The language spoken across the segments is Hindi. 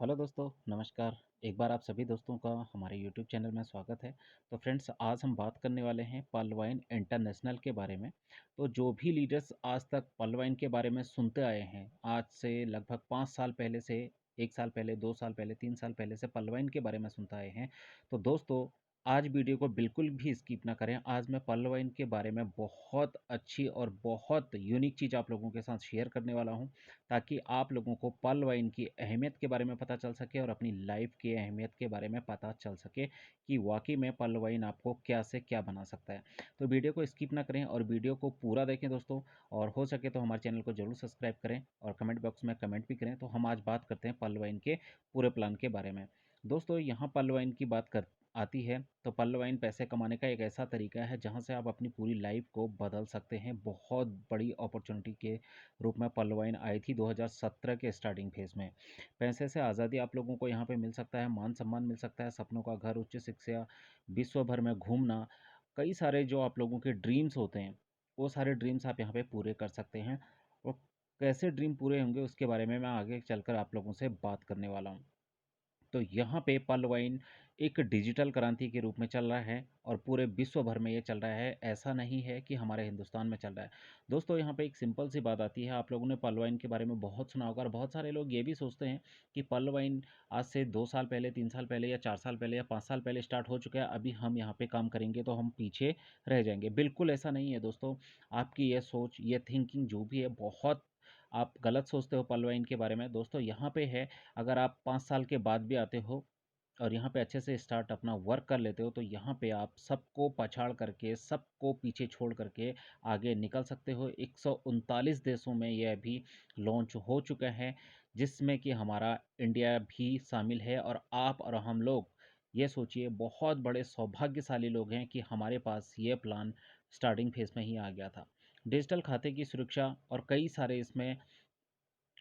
हेलो दोस्तों, नमस्कार। एक बार आप सभी दोस्तों का हमारे यूट्यूब चैनल में स्वागत है। तो फ्रेंड्स, आज हम बात करने वाले हैं पल वाइन इंटरनेशनल के बारे में। तो जो भी लीडर्स आज तक पल वाइन के बारे में सुनते आए हैं, आज से लगभग 5 साल पहले से 1 साल पहले, 2 साल पहले, 3 साल पहले से पल वाइन के बारे में सुनते आए हैं। तो दोस्तों, आज वीडियो को बिल्कुल भी स्किप ना करें। आज मैं पल वाइन के बारे में बहुत अच्छी और बहुत यूनिक चीज़ आप लोगों के साथ शेयर करने वाला हूँ। ताकि आप लोगों को पल वाइन की अहमियत के बारे में पता चल सके और अपनी लाइफ की अहमियत के बारे में पता चल सके कि वाकई में पल वाइन आपको क्या से क्या बना सकता है। तो वीडियो को स्किप ना करें और वीडियो को पूरा देखें दोस्तों। और हो सके तो हमारे चैनल को जरूर सब्सक्राइब करें और कमेंट बॉक्स में कमेंट भी करें। तो हम आज बात करते हैं पल वाइन के पूरे प्लान के बारे में। दोस्तों, यहाँ पल वाइन की बात कर आती है तो पल वाइन पैसे कमाने का एक ऐसा तरीका है जहाँ से आप अपनी पूरी लाइफ को बदल सकते हैं। बहुत बड़ी अपॉर्चुनिटी के रूप में पल वाइन आई थी 2017 के स्टार्टिंग फेज में। पैसे से आज़ादी आप लोगों को यहाँ पे मिल सकता है, मान सम्मान मिल सकता है, सपनों का घर, उच्च शिक्षा, विश्व भर में घूमना, कई सारे जो आप लोगों के ड्रीम्स होते हैं, वो सारे ड्रीम्स आप यहाँ पे पूरे कर सकते हैं। और कैसे ड्रीम पूरे होंगे उसके बारे में मैं आगे चलकर आप लोगों से बात करने वाला हूँ। तो यहाँ पे पल वाइन एक डिजिटल क्रांति के रूप में चल रहा है और पूरे विश्व भर में ये चल रहा है। ऐसा नहीं है कि हमारे हिंदुस्तान में चल रहा है। दोस्तों, यहाँ पे एक सिंपल सी बात आती है। आप लोगों ने पल वाइन के बारे में बहुत सुना होगा और बहुत सारे लोग ये भी सोचते हैं कि पल वाइन आज से 2 साल पहले, 3 साल पहले या 4 साल पहले या 5 साल पहले स्टार्ट हो चुका है। अभी हम यहाँ पे काम करेंगे तो हम पीछे रह जाएंगे। बिल्कुल ऐसा नहीं है दोस्तों। आपकी ये सोच, ये थिंकिंग जो भी है, बहुत आप गलत सोचते हो पल वाइन के बारे में। दोस्तों, यहाँ पे है, अगर आप 5 साल के बाद भी आते हो और यहाँ पे अच्छे से स्टार्ट अपना वर्क कर लेते हो तो यहाँ पे आप सबको पछाड़ करके, सबको पीछे छोड़ करके आगे निकल सकते हो। 139 देशों में ये अभी लॉन्च हो चुका है, जिसमें कि हमारा इंडिया भी शामिल है। और आप और हम लोग, ये सोचिए, बहुत बड़े सौभाग्यशाली लोग हैं कि हमारे पास ये प्लान स्टार्टिंग फेज में ही आ गया था। डिजिटल खाते की सुरक्षा और कई सारे इसमें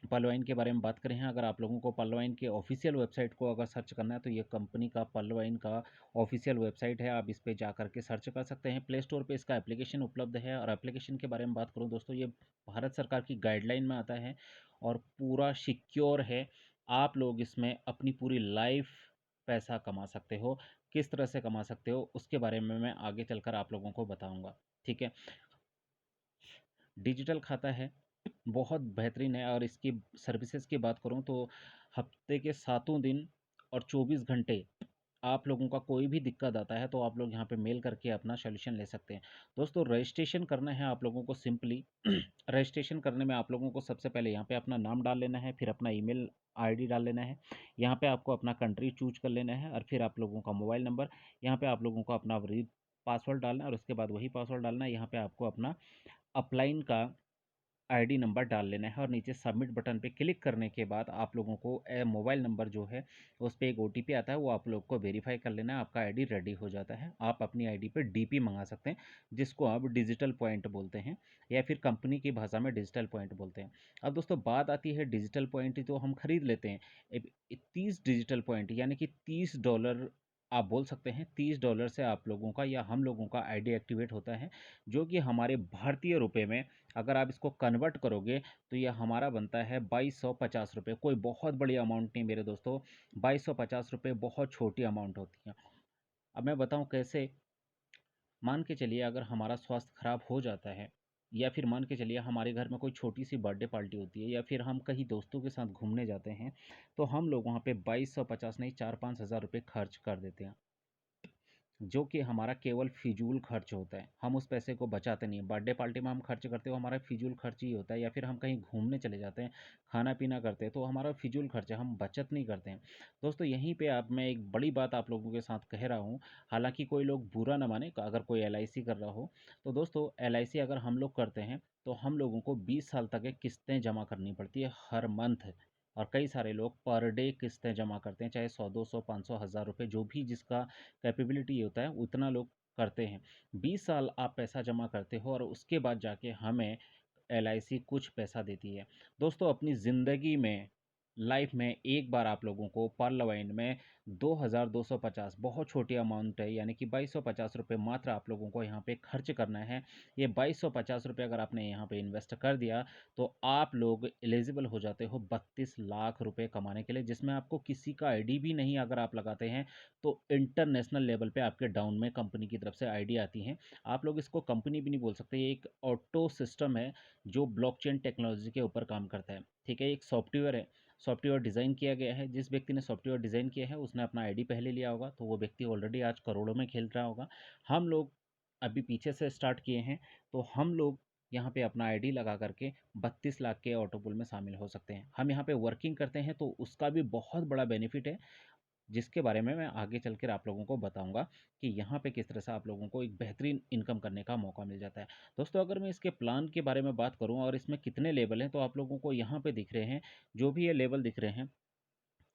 पल वाइन के बारे में बात करें हैं। अगर आप लोगों को पल वाइन के ऑफिशियल वेबसाइट को अगर सर्च करना है तो ये कंपनी का पल वाइन का ऑफिशियल वेबसाइट है। आप इस पे जा करके सर्च कर सकते हैं। प्ले स्टोर पे इसका एप्लीकेशन उपलब्ध है। और एप्लीकेशन के बारे में बात करूँ दोस्तों, ये भारत सरकार की गाइडलाइन में आता है और पूरा सिक्योर है। आप लोग इसमें अपनी पूरी लाइफ पैसा कमा सकते हो। किस तरह से कमा सकते हो उसके बारे में मैं आगे चलकर आप लोगों को बताऊंगा। ठीक है। डिजिटल खाता है, बहुत बेहतरीन है। और इसकी सर्विसेज की बात करूँ तो हफ्ते के सातों दिन और 24 घंटे आप लोगों का कोई भी दिक्कत आता है तो आप लोग यहाँ पे मेल करके अपना सोल्यूशन ले सकते हैं। दोस्तों, रजिस्ट्रेशन करना है आप लोगों को सिंपली। रजिस्ट्रेशन करने में आप लोगों को सबसे पहले यहाँ पे अपना नाम डाल लेना है, फिर अपना ईमेल आईडी डाल लेना है। यहाँ पे आपको अपना कंट्री चूज कर लेना है और फिर आप लोगों का मोबाइल नंबर। यहाँ पे आप लोगों को अपना पासवर्ड डालना है और उसके बाद वही पासवर्ड डालना है। यहाँ पे आपको अपना अपलाइन का आईडी नंबर डाल लेना है और नीचे सबमिट बटन पे क्लिक करने के बाद आप लोगों को मोबाइल नंबर जो है उस पर एक ओटीपी आता है, वो आप लोग को वेरीफाई कर लेना है। आपका आईडी रेडी हो जाता है। आप अपनी आईडी पे डीपी मंगा सकते हैं, जिसको आप डिजिटल पॉइंट बोलते हैं या फिर कंपनी की भाषा में डिजिटल पॉइंट बोलते हैं। अब दोस्तों, बात आती है डिजिटल पॉइंट, तो हम खरीद लेते हैं 30 डिजिटल पॉइंट, यानी कि $30 आप बोल सकते हैं। $30 से आप लोगों का या हम लोगों का आईडी एक्टिवेट होता है, जो कि हमारे भारतीय रुपए में अगर आप इसको कन्वर्ट करोगे तो ये हमारा बनता है 2250 रुपये। कोई बहुत बड़ी अमाउंट नहीं मेरे दोस्तों। 2250 रुपये बहुत छोटी अमाउंट होती है। अब मैं बताऊं कैसे। मान के चलिए, अगर हमारा स्वास्थ्य खराब हो जाता है, या फिर मान के चलिए हमारे घर में कोई छोटी सी बर्थडे पार्टी होती है, या फिर हम कहीं दोस्तों के साथ घूमने जाते हैं, तो हम लोग वहाँ पे 2250 नहीं, 4-5 हज़ार रुपये खर्च कर देते हैं, जो कि हमारा केवल फिजूल खर्च होता है। हम उस पैसे को बचाते नहीं हैं। बर्थडे पार्टी में हम खर्च करते हो, हमारा फिजूल खर्च ही होता है। या फिर हम कहीं घूमने चले जाते हैं, खाना पीना करते हैं, तो हमारा फिजूल खर्च है, हम बचत नहीं करते हैं। दोस्तों, यहीं पे आप मैं एक बड़ी बात आप लोगों के साथ कह रहा हूँ। हालांकि कोई लोग बुरा ना माने, अगर कोई एलआईसी कर रहा हो तो दोस्तों, एलआईसी अगर हम लोग करते हैं तो हम लोगों को 20 साल तक एक किस्तें जमा करनी पड़ती है हर मंथ। और कई सारे लोग पर डे किस्तें जमा करते हैं, चाहे 100, 200, 500, 1000 रुपये, जो भी जिसका कैपेबिलिटी होता है उतना लोग करते हैं। 20 साल आप पैसा जमा करते हो और उसके बाद जाके हमें एलआईसी कुछ पैसा देती है। दोस्तों, अपनी ज़िंदगी में लाइफ में एक बार आप लोगों को पर्ल वाइन में 2250, बहुत छोटी अमाउंट है, यानी कि 2250 रुपये मात्र आप लोगों को यहाँ पे खर्च करना है। ये 2250 रुपये अगर आपने यहाँ पे इन्वेस्ट कर दिया तो आप लोग एलिजिबल हो जाते हो 32 लाख रुपए कमाने के लिए, जिसमें आपको किसी का आईडी भी नहीं अगर आप लगाते हैं तो इंटरनेशनल लेवल पे आपके डाउन में कंपनी की तरफ से आईडी आती है। आप लोग इसको कंपनी भी नहीं बोल सकते, ये एक ऑटो सिस्टम है जो ब्लॉकचेन टेक्नोलॉजी के ऊपर काम करता है। ठीक है, एक सॉफ्टवेयर है, सॉफ्टवेयर डिज़ाइन किया गया है। जिस व्यक्ति ने सॉफ्टवेयर डिज़ाइन किया है उसने अपना आईडी पहले लिया होगा, तो वो व्यक्ति ऑलरेडी आज करोड़ों में खेल रहा होगा। हम लोग अभी पीछे से स्टार्ट किए हैं, तो हम लोग यहाँ पे अपना आईडी लगा करके 32 लाख के ऑटो पूल में शामिल हो सकते हैं। हम यहाँ पे वर्किंग करते हैं तो उसका भी बहुत बड़ा बेनिफिट है, जिसके बारे में मैं आगे चलकर आप लोगों को बताऊंगा कि यहाँ पे किस तरह से आप लोगों को एक बेहतरीन इनकम करने का मौका मिल जाता है। दोस्तों, अगर मैं इसके प्लान के बारे में बात करूँ और इसमें कितने लेवल हैं, तो आप लोगों को यहाँ पे दिख रहे हैं, जो भी ये लेवल दिख रहे हैं,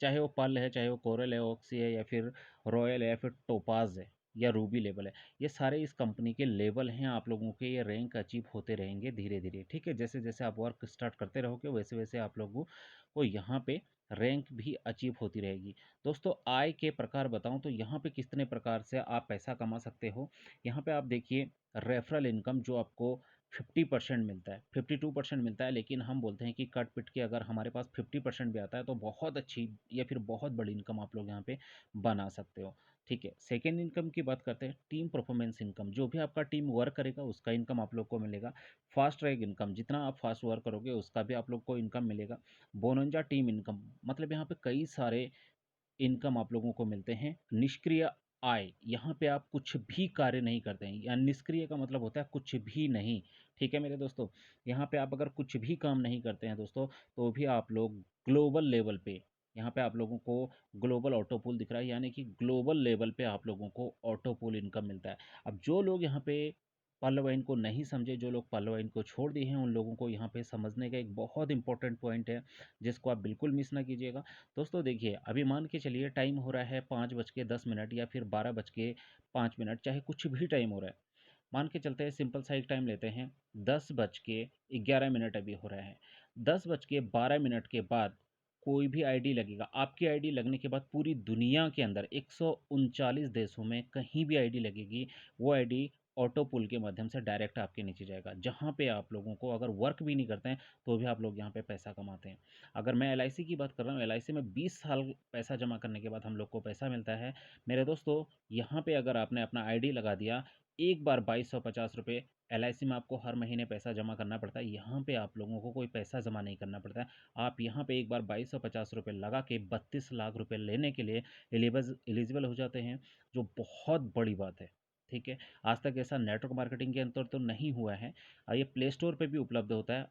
चाहे वो पर्ल है, चाहे वो कोरल है, ऑक्सी है, या फिर रॉयल है, या फिर टोपाज है, या रूबी लेवल है, ये सारे इस कंपनी के लेवल हैं। आप लोगों के ये रैंक अचीव होते रहेंगे धीरे धीरे। ठीक है, जैसे जैसे आप वर्क स्टार्ट करते रहोगे वैसे वैसे आप लोगों को यहाँ पे रैंक भी अचीव होती रहेगी। दोस्तों, आय के प्रकार बताऊं तो यहाँ पे कितने प्रकार से आप पैसा कमा सकते हो। यहाँ पे आप देखिए, रेफरल इनकम जो आपको 50% मिलता है, 52% मिलता है, लेकिन हम बोलते हैं कि कट पिट के अगर हमारे पास 50% भी आता है तो बहुत अच्छी या फिर बहुत बड़ी इनकम आप लोग यहाँ पे बना सकते हो। ठीक है, सेकेंड इनकम की बात करते हैं, टीम परफॉर्मेंस इनकम, जो भी आपका टीम वर्क करेगा उसका इनकम आप लोग को मिलेगा। फास्ट ट्रैक इनकम, जितना आप फास्ट वर्क करोगे उसका भी आप लोग को इनकम मिलेगा। बोनंजा टीम इनकम, मतलब यहाँ पे कई सारे इनकम आप लोगों को मिलते हैं। निष्क्रिय आय, यहाँ पे आप कुछ भी कार्य नहीं करते हैं, या निष्क्रिय का मतलब होता है कुछ भी नहीं। ठीक है मेरे दोस्तों, यहाँ पे आप अगर कुछ भी काम नहीं करते हैं दोस्तों, तो भी आप लोग ग्लोबल लेवल पे, यहाँ पे आप लोगों को ग्लोबल ऑटो पूल दिख रहा है, यानी कि ग्लोबल लेवल पे आप लोगों को ऑटो पूल इनकम मिलता है। अब जो लोग यहाँ पे पर्ल वाइन को नहीं समझे, जो लोग पर्ल वाइन को छोड़ दिए हैं, उन लोगों को यहाँ पे समझने का एक बहुत इंपॉर्टेंट पॉइंट है, जिसको आप बिल्कुल मिस ना कीजिएगा। दोस्तों देखिए, अभी मान के चलिए टाइम हो रहा है 5:10 या फिर 12:05, चाहे कुछ भी टाइम हो रहा है, मान के चलते हैं, सिंपल सा एक टाइम लेते हैं, 10:11 अभी हो रहा है। 10:12 के बाद कोई भी आईडी लगेगा, आपकी आईडी लगने के बाद पूरी दुनिया के अंदर 139 देशों में कहीं भी आईडी लगेगी, वो आईडी ऑटो पुल के माध्यम से डायरेक्ट आपके नीचे जाएगा, जहाँ पे आप लोगों को अगर वर्क भी नहीं करते हैं तो भी आप लोग यहाँ पे पैसा कमाते हैं। अगर मैं एलआईसी की बात कर रहा हूँ, एलआईसी में 20 साल पैसा जमा करने के बाद हम लोग को पैसा मिलता है। मेरे दोस्तों, यहाँ पे अगर आपने अपना आईडी लगा दिया, एक बार 2250 रुपये एलआईसी में आपको हर महीने पैसा जमा करना पड़ता है। यहाँ पे आप लोगों को कोई पैसा जमा नहीं करना पड़ता है। आप यहाँ पे एक बार 2250 रुपये लगा के 32 लाख रुपये लेने के लिए एलिजिबल हो जाते हैं, जो बहुत बड़ी बात है। ठीक है, आज तक ऐसा नेटवर्क मार्केटिंग के अंतर तो नहीं हुआ है। ये प्ले स्टोर पर भी उपलब्ध होता है,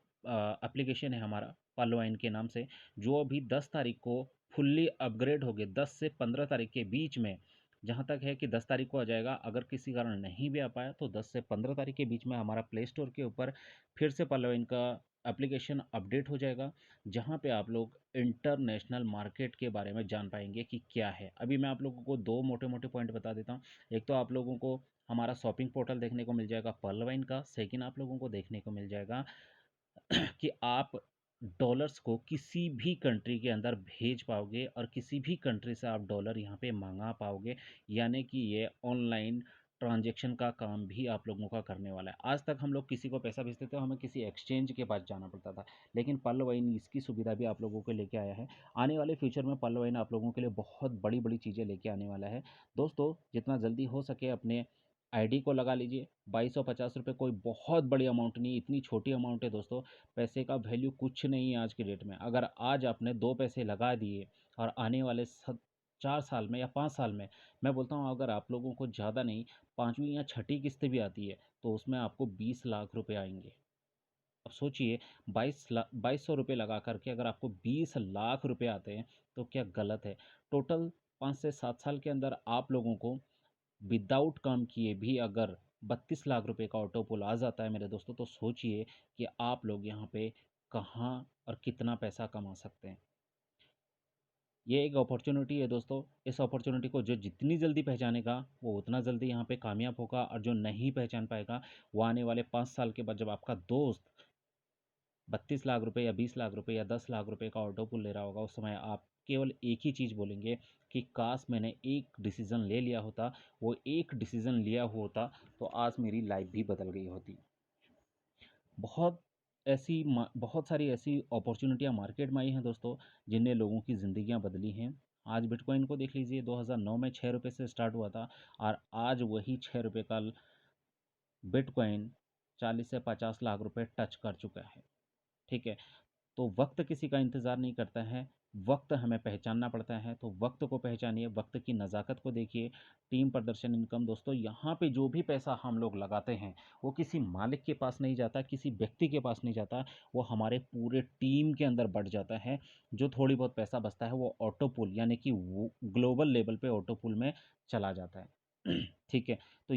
एप्लीकेशन है हमारा पर्ल वाइन के नाम से, जो अभी 10 तारीख को फुल्ली अपग्रेड हो गए। 10 से 15 तारीख के बीच में, जहाँ तक है कि 10 तारीख को आ जाएगा, अगर किसी कारण नहीं भी आ पाया तो 10 से 15 तारीख के बीच में हमारा प्ले स्टोर के ऊपर फिर से पर्ल वाइन का एप्लीकेशन अपडेट हो जाएगा, जहाँ पे आप लोग इंटरनेशनल मार्केट के बारे में जान पाएंगे कि क्या है। अभी मैं आप लोगों को दो मोटे मोटे पॉइंट बता देता हूँ। एक तो आप लोगों को हमारा शॉपिंग पोर्टल देखने को मिल जाएगा पर्ल वाइन का। सेकेंड, आप लोगों को देखने को मिल जाएगा कि आप डॉलर्स को किसी भी कंट्री के अंदर भेज पाओगे और किसी भी कंट्री से आप डॉलर यहाँ पे मंगा पाओगे, यानी कि ये ऑनलाइन ट्रांजैक्शन का काम भी आप लोगों का करने वाला है। आज तक हम लोग किसी को पैसा भेजते थे, हमें किसी एक्सचेंज के पास जाना पड़ता था, लेकिन पर्ल वाइन इसकी सुविधा भी आप लोगों को लेके आया है। आने वाले फ्यूचर में पर्ल वाइन आप लोगों के लिए बहुत बड़ी बड़ी चीज़ें लेके आने वाला है। दोस्तों, जितना जल्दी हो सके अपने आईडी को लगा लीजिए। 2250 रुपये कोई बहुत बड़ी अमाउंट नहीं, इतनी छोटी अमाउंट है दोस्तों। पैसे का वैल्यू कुछ नहीं है आज की डेट में। अगर आज आपने 2 पैसे लगा दिए और आने वाले 4 साल में या 5 साल में, मैं बोलता हूँ अगर आप लोगों को ज़्यादा नहीं, पाँचवीं या छठी किस्त भी आती है तो उसमें आपको 20 लाख रुपए आएंगे। अब सोचिए, 2200 रुपये लगा करके अगर आपको 20 लाख रुपए आते हैं तो क्या गलत है। टोटल 5 से 7 साल के अंदर आप लोगों को विदाउट काम किए भी अगर 32 लाख रुपए का ऑटो पुल आ जाता है मेरे दोस्तों, तो सोचिए कि आप लोग यहाँ पे कहाँ और कितना पैसा कमा सकते हैं। ये एक अपॉर्चुनिटी है दोस्तों। इस अपॉर्चुनिटी को जो जितनी जल्दी पहचानेगा वो उतना जल्दी यहाँ पे कामयाब होगा, और जो नहीं पहचान पाएगा वो आने वाले 5 साल के बाद, जब आपका दोस्त 32 लाख रुपए या 20 लाख रुपए या 10 लाख रुपए का ऑटो पुल ले रहा होगा, उस समय आप केवल एक ही चीज़ बोलेंगे कि काश मैंने एक डिसीज़न ले लिया होता, वो एक डिसीज़न लिया होता तो आज मेरी लाइफ भी बदल गई होती। बहुत सारी ऐसी अपॉर्चुनिटियाँ मार्केट में आई हैं दोस्तों, जिनने लोगों की ज़िंदगियाँ बदली हैं। आज बिटकॉइन को देख लीजिए, 2009 में 6 रुपये से स्टार्ट हुआ था और आज वही 6 रुपये का बिटकॉइन 40 से 50 लाख रुपए टच कर चुका है। ठीक है, तो वक्त किसी का इंतज़ार नहीं करता है, वक्त हमें पहचानना पड़ता है। तो वक्त को पहचानिए, वक्त की नज़ाकत को देखिए। टीम प्रदर्शन इनकम दोस्तों, यहाँ पे जो भी पैसा हम लोग लगाते हैं वो किसी मालिक के पास नहीं जाता, किसी व्यक्ति के पास नहीं जाता, वो हमारे पूरे टीम के अंदर बढ़ जाता है। जो थोड़ी बहुत पैसा बचता है वो ऑटो पुल यानी कि वो ग्लोबल लेवल पे ऑटो पुल में चला जाता है। ठीक है, तो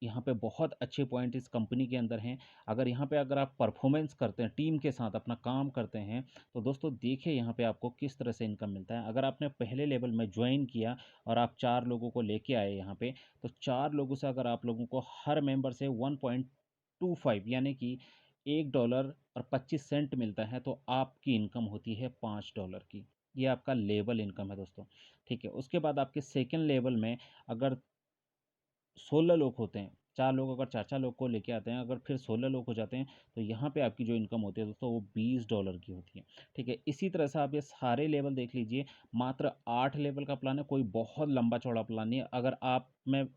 यहाँ पे बहुत अच्छे पॉइंट इस कंपनी के अंदर हैं। अगर आप परफॉर्मेंस करते हैं, टीम के साथ अपना काम करते हैं, तो दोस्तों देखिए यहाँ पे आपको किस तरह से इनकम मिलता है। अगर आपने पहले लेवल में ज्वाइन किया और आप 4 लोगों को लेके आए यहाँ पे, तो 4 लोगों से अगर आप लोगों को हर मेंबर से 1.25 यानी कि $1.25 मिलता है, तो आपकी इनकम होती है $5 की। ये आपका लेवल इनकम है दोस्तों। ठीक है, उसके बाद आपके सेकेंड लेवल में अगर 16 लोग होते हैं, 4 लोग अगर 4-4 लोग को लेके आते हैं, अगर फिर 16 लोग हो जाते हैं, तो यहाँ पे आपकी जो इनकम होती है दोस्तों वो $20 की होती है। ठीक है, इसी तरह से आप ये सारे लेवल देख लीजिए। मात्र 8 लेवल का प्लान है, कोई बहुत लंबा चौड़ा प्लान नहीं है। अगर आप में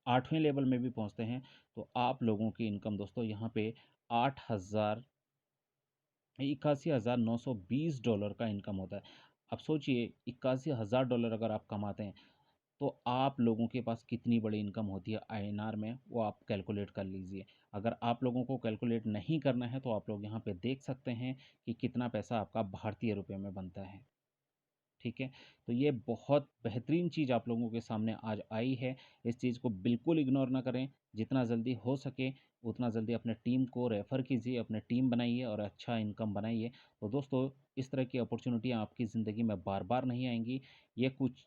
8वें लेवल में भी पहुँचते हैं, तो आप लोगों की इनकम दोस्तों यहाँ पे 81,920 डॉलर का इनकम होता है। अब सोचिए, $81,000 अगर आप कमाते हैं, तो आप लोगों के पास कितनी बड़ी इनकम होती है आईएनआर में, वो आप कैलकुलेट कर लीजिए। अगर आप लोगों को कैलकुलेट नहीं करना है, तो आप लोग यहाँ पे देख सकते हैं कि कितना पैसा आपका भारतीय रुपए में बनता है। ठीक है, तो ये बहुत बेहतरीन चीज़ आप लोगों के सामने आज आई है। इस चीज़ को बिल्कुल इग्नोर ना करें। जितना जल्दी हो सके उतना जल्दी अपने टीम को रेफ़र कीजिए, अपने टीम बनाइए और अच्छा इनकम बनाइए। तो दोस्तों, इस तरह की अपॉर्चुनिटियाँ आपकी ज़िंदगी में बार-बार नहीं आएँगी। ये कुछ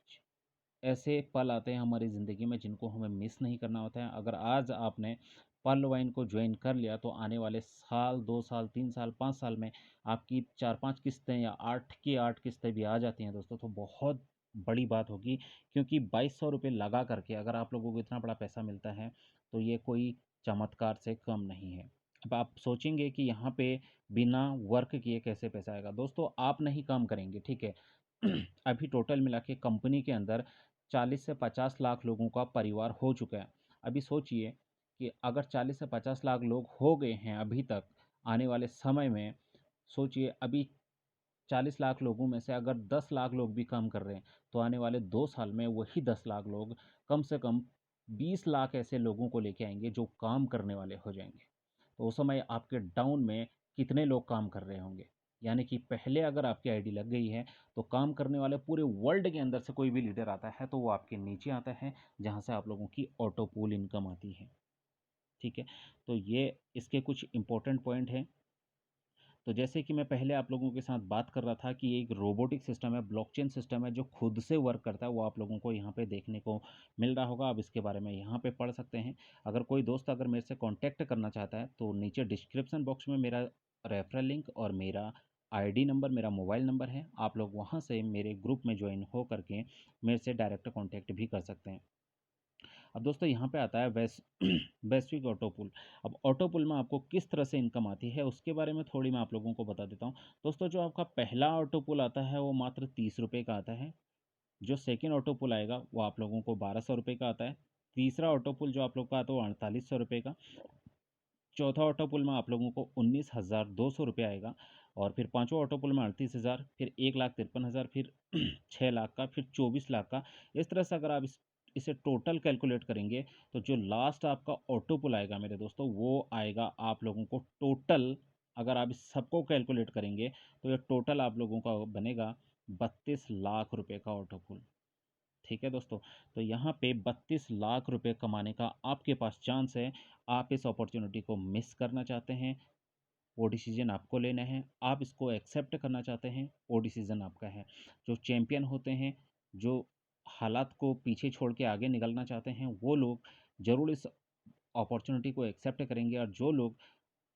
ऐसे पल आते हैं हमारी ज़िंदगी में जिनको हमें मिस नहीं करना होता है। अगर आज आपने पर्ल वाइन को ज्वाइन कर लिया, तो आने वाले साल, 2 साल, 3 साल, 5 साल में आपकी 4-5 किस्तें या 8 की 8 किस्तें भी आ जाती हैं दोस्तों, तो बहुत बड़ी बात होगी। क्योंकि ₹2200 लगा करके अगर आप लोगों को इतना बड़ा पैसा मिलता है, तो ये कोई चमत्कार से कम नहीं है। अब आप सोचेंगे कि यहाँ पे बिना वर्क किए कैसे पैसा आएगा? दोस्तों, आप नहीं काम करेंगे, ठीक है? अभी टोटल मिला के कंपनी के अंदर 40 से 50 लाख लोगों का परिवार हो चुका है। अभी सोचिए कि अगर 40 से 50 लाख लोग हो गए हैं अभी तक, आने वाले समय में सोचिए, अभी 40 लाख लोगों में से अगर 10 लाख लोग भी काम कर रहे हैं, तो आने वाले 2 साल में वही 10 लाख लोग कम से कम 20 लाख ऐसे लोगों को लेके आएँगे जो काम करने वाले हो जाएँगे। तो उस समय आपके डाउन में कितने लोग काम कर रहे होंगे? यानी कि पहले अगर आपकी आईडी लग गई है, तो काम करने वाले पूरे वर्ल्ड के अंदर से कोई भी लीडर आता है, तो वो आपके नीचे आता है, जहाँ से आप लोगों की ऑटो पूल इनकम आती है। ठीक है? तो ये इसके कुछ इम्पोर्टेंट पॉइंट हैं। तो जैसे कि मैं पहले आप लोगों के साथ बात कर रहा था कि ये एक रोबोटिक सिस्टम है, ब्लॉकचेन सिस्टम है जो खुद से वर्क करता है, वो आप लोगों को यहाँ पे देखने को मिल रहा होगा। आप इसके बारे में यहाँ पे पढ़ सकते हैं। अगर कोई दोस्त अगर मेरे से कांटेक्ट करना चाहता है, तो नीचे डिस्क्रिप्शन बॉक्स में मेरा रेफरल लिंक और मेरा आईडी नंबर, मेरा मोबाइल नंबर है। आप लोग वहाँ से मेरे ग्रुप में ज्वाइन हो करके मेरे से डायरेक्ट कॉन्टैक्ट भी कर सकते हैं। अब दोस्तों यहाँ पे आता है वैश्विक ऑटो पुल। अब ऑटो पुल में आपको किस तरह से इनकम आती है उसके बारे में थोड़ी मैं आप लोगों को बता देता हूँ। दोस्तों, जो आपका पहला ऑटो पुल आता है वो मात्र 30 रुपये का आता है। जो सेकेंड ऑटो पुल आएगा वो आप लोगों को 1200 रुपये का आता है। तीसरा ऑटो पुल जो आप लोग का आता है वो 4800 रुपये का। चौथा ऑटो पुल में आप लोगों को 19,200 रुपये आएगा। और फिर पांचवा ऑटो पुल में 38,000, फिर 1,53,000, फिर 6 लाख का, फिर 24 लाख का। इस तरह से अगर आप इसे टोटल कैलकुलेट करेंगे, तो जो लास्ट आपका ऑटो पुल आएगा मेरे दोस्तों, वो आएगा आप लोगों को टोटल, अगर आप इस सबको कैलकुलेट करेंगे, तो ये टोटल आप लोगों का बनेगा 32 लाख रुपए का ऑटो पुल। ठीक है दोस्तों, तो यहाँ पे 32 लाख रुपए कमाने का आपके पास चांस है। आप इस अपॉर्चुनिटी को मिस करना चाहते हैं, वो डिसीजन आपको लेना है। आप इसको एक्सेप्ट करना चाहते हैं, वो डिसीजन आपका है। जो चैंपियन होते हैं, जो हालात को पीछे छोड़ के आगे निकलना चाहते हैं, वो लोग ज़रूर इस अपॉर्चुनिटी को एक्सेप्ट करेंगे। और जो लोग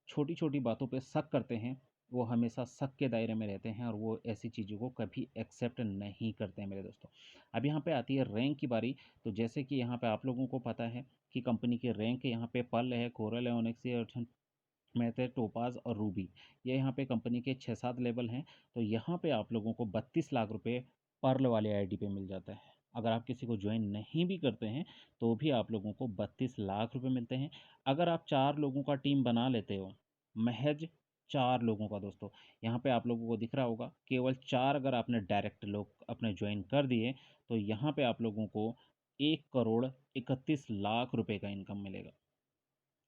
छोटी छोटी बातों पे शक करते हैं, वो हमेशा शक के दायरे में रहते हैं और वो ऐसी चीज़ों को कभी एक्सेप्ट नहीं करते हैं मेरे दोस्तों। अब यहाँ पे आती है रैंक की बारी। तो जैसे कि यहाँ पे आप लोगों को पता है कि कंपनी के रैंक यहाँ पे पर्ल है, कोरल है, ओनिक्स है, मेथे, टोपाज और रूबी। ये यहाँ पे कंपनी के 6-7 लेवल हैं। तो यहाँ पे आप लोगों को 32 लाख रुपए पर्ल वाले आईडी पे मिल जाता है। अगर आप किसी को ज्वाइन नहीं भी करते हैं तो भी आप लोगों को 32 लाख रुपए मिलते हैं। अगर आप 4 लोगों का टीम बना लेते हो, महज 4 लोगों का दोस्तों, यहाँ पे आप लोगों को दिख रहा होगा केवल 4 अगर आपने डायरेक्ट लोग अपने ज्वाइन कर दिए तो यहाँ पे आप लोगों को 1 करोड़ 31 लाख रुपए का इनकम मिलेगा।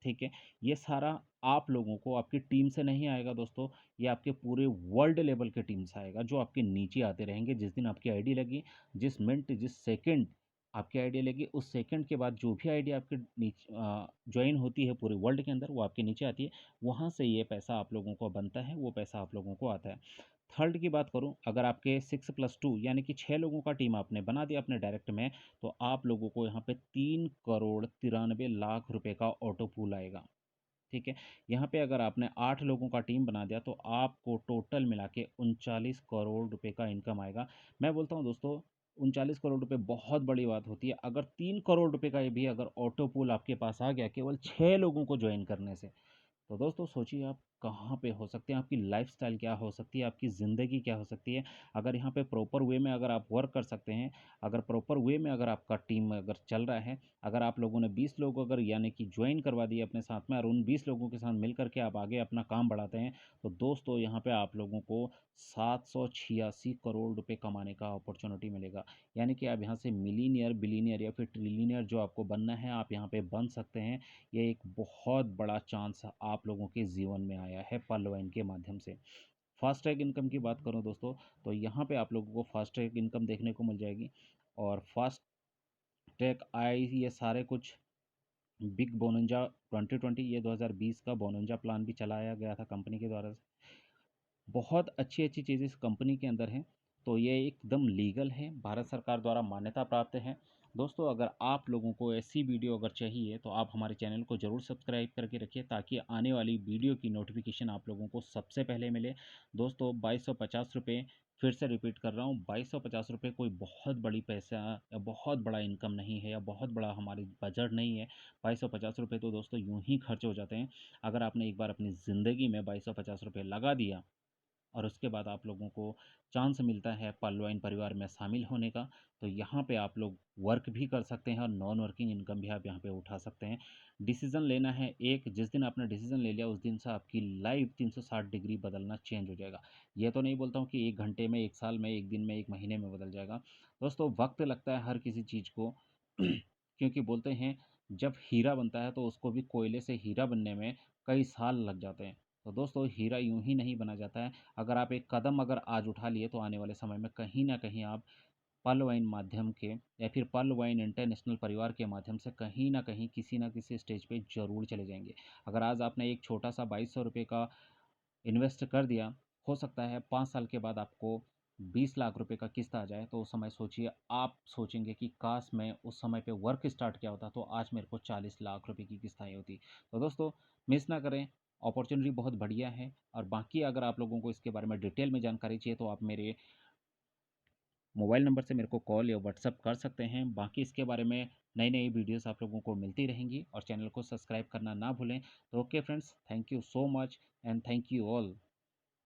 ठीक है। ये सारा आप लोगों को आपकी टीम से नहीं आएगा दोस्तों, ये आपके पूरे वर्ल्ड लेवल के टीम से आएगा जो आपके नीचे आते रहेंगे। जिस दिन आपकी आईडी लगी, जिस मिनट जिस सेकंड आपकी आईडी लगी, उस सेकंड के बाद जो भी आईडी आपके नीचे ज्वाइन होती है पूरे वर्ल्ड के अंदर, वो आपके नीचे आती है। वहाँ से ये पैसा आप लोगों को बनता है, वो पैसा आप लोगों को आता है। थर्ड की बात करूं, अगर आपके 6+2 यानी कि 6 लोगों का टीम आपने बना दिया अपने डायरेक्ट में, तो आप लोगों को यहाँ पे 3 करोड़ 93 लाख रुपए का ऑटो पूल आएगा। ठीक है। यहाँ पे अगर आपने 8 लोगों का टीम बना दिया तो आपको टोटल मिला के 39 करोड़ रुपए का इनकम आएगा। मैं बोलता हूँ दोस्तों, 39 करोड़ रुपए बहुत बड़ी बात होती है। अगर 3 करोड़ रुपए का ये भी अगर ऑटो पूल आपके पास आ गया केवल 6 लोगों को ज्वाइन करने से, तो दोस्तों सोचिए आप कहाँ पे हो सकते हैं, आपकी लाइफस्टाइल क्या हो सकती है, आपकी ज़िंदगी क्या हो सकती है। अगर यहाँ पे प्रॉपर वे में अगर आप वर्क कर सकते हैं, अगर प्रॉपर वे में अगर आपका टीम अगर चल रहा है, अगर आप लोगों ने 20 लोग अगर यानी कि ज्वाइन करवा दिए अपने साथ में और उन 20 लोगों के साथ मिल करके आप आगे अपना काम बढ़ाते हैं, तो दोस्तों यहाँ पे आप लोगों को 786 करोड़ रुपए कमाने का अपॉर्चुनिटी मिलेगा। यानी कि आप यहाँ से मिलीनियर, बिलीनियर या फिर ट्रिलियनियर जो आपको बनना है, आप यहाँ पे बन सकते हैं। ये एक बहुत बड़ा चांस आप लोगों के जीवन में आया है पर्ल वाइन के माध्यम से। फास्ट ट्रैक इनकम की बात करूं दोस्तों, तो यहाँ पे आप लोगों को फास्ट ट्रैक इनकम देखने को मिल जाएगी। और फास्ट ट्रैक आई ये सारे कुछ बिग बोनंजा 2020, ये 2020 का बोनंजा प्लान भी चलाया गया था कंपनी के द्वारा। बहुत अच्छी अच्छी चीज़ें इस कंपनी के अंदर हैं। तो ये एकदम लीगल है, भारत सरकार द्वारा मान्यता प्राप्त है। दोस्तों अगर आप लोगों को ऐसी वीडियो अगर चाहिए तो आप हमारे चैनल को ज़रूर सब्सक्राइब करके रखिए ताकि आने वाली वीडियो की नोटिफिकेशन आप लोगों को सबसे पहले मिले। दोस्तों 2250 रुपये, फिर से रिपीट कर रहा हूँ, 2250 रुपये कोई बहुत बड़ी पैसा या बहुत बड़ा इनकम नहीं है या बहुत बड़ा हमारी बजट नहीं है। 2250 रुपये तो दोस्तों यूं ही खर्च हो जाते हैं। अगर आपने एक बार अपनी ज़िंदगी में 2250 रुपये लगा दिया और उसके बाद आप लोगों को चांस मिलता है पर्ल वाइन परिवार में शामिल होने का, तो यहाँ पे आप लोग वर्क भी कर सकते हैं और नॉन वर्किंग इनकम भी आप यहाँ पे उठा सकते हैं। डिसीज़न लेना है एक, जिस दिन आपने डिसीज़न ले लिया उस दिन से आपकी लाइफ 360 डिग्री बदलना चेंज हो जाएगा। ये तो नहीं बोलता हूँ कि 1 घंटे में, 1 साल में, 1 दिन में, 1 महीने में बदल जाएगा। दोस्तों वक्त लगता है हर किसी चीज़ को क्योंकि बोलते हैं जब हीरा बनता है तो उसको भी कोयले से हीरा बनने में कई साल लग जाते हैं। तो दोस्तों हीरा यूं ही नहीं बना जाता है। अगर आप एक कदम अगर आज उठा लिए तो आने वाले समय में कहीं ना कहीं आप पर्ल वाइन माध्यम के या फिर पर्ल वाइन इंटरनेशनल परिवार के माध्यम से कहीं ना किसी स्टेज पे ज़रूर चले जाएंगे। अगर आज आपने एक छोटा सा 2200 रुपये का इन्वेस्ट कर दिया, हो सकता है 5 साल के बाद आपको 20 लाख रुपए का किस्त आ जाए, तो उस समय सोचिए, आप सोचेंगे कि काश मैं उस समय पे वर्क स्टार्ट किया होता तो आज मेरे को 40 लाख रुपए की किस्त आई होती। तो दोस्तों मिस ना करें, अपॉर्चुनिटी बहुत बढ़िया है। और बाकी अगर आप लोगों को इसके बारे में डिटेल में जानकारी चाहिए तो आप मेरे मोबाइल नंबर से मेरे को कॉल या व्हाट्सअप कर सकते हैं। बाकी इसके बारे में नई नई वीडियोस आप लोगों को मिलती रहेंगी और चैनल को सब्सक्राइब करना ना भूलें। तो okay friends, thank you so much and thank you all.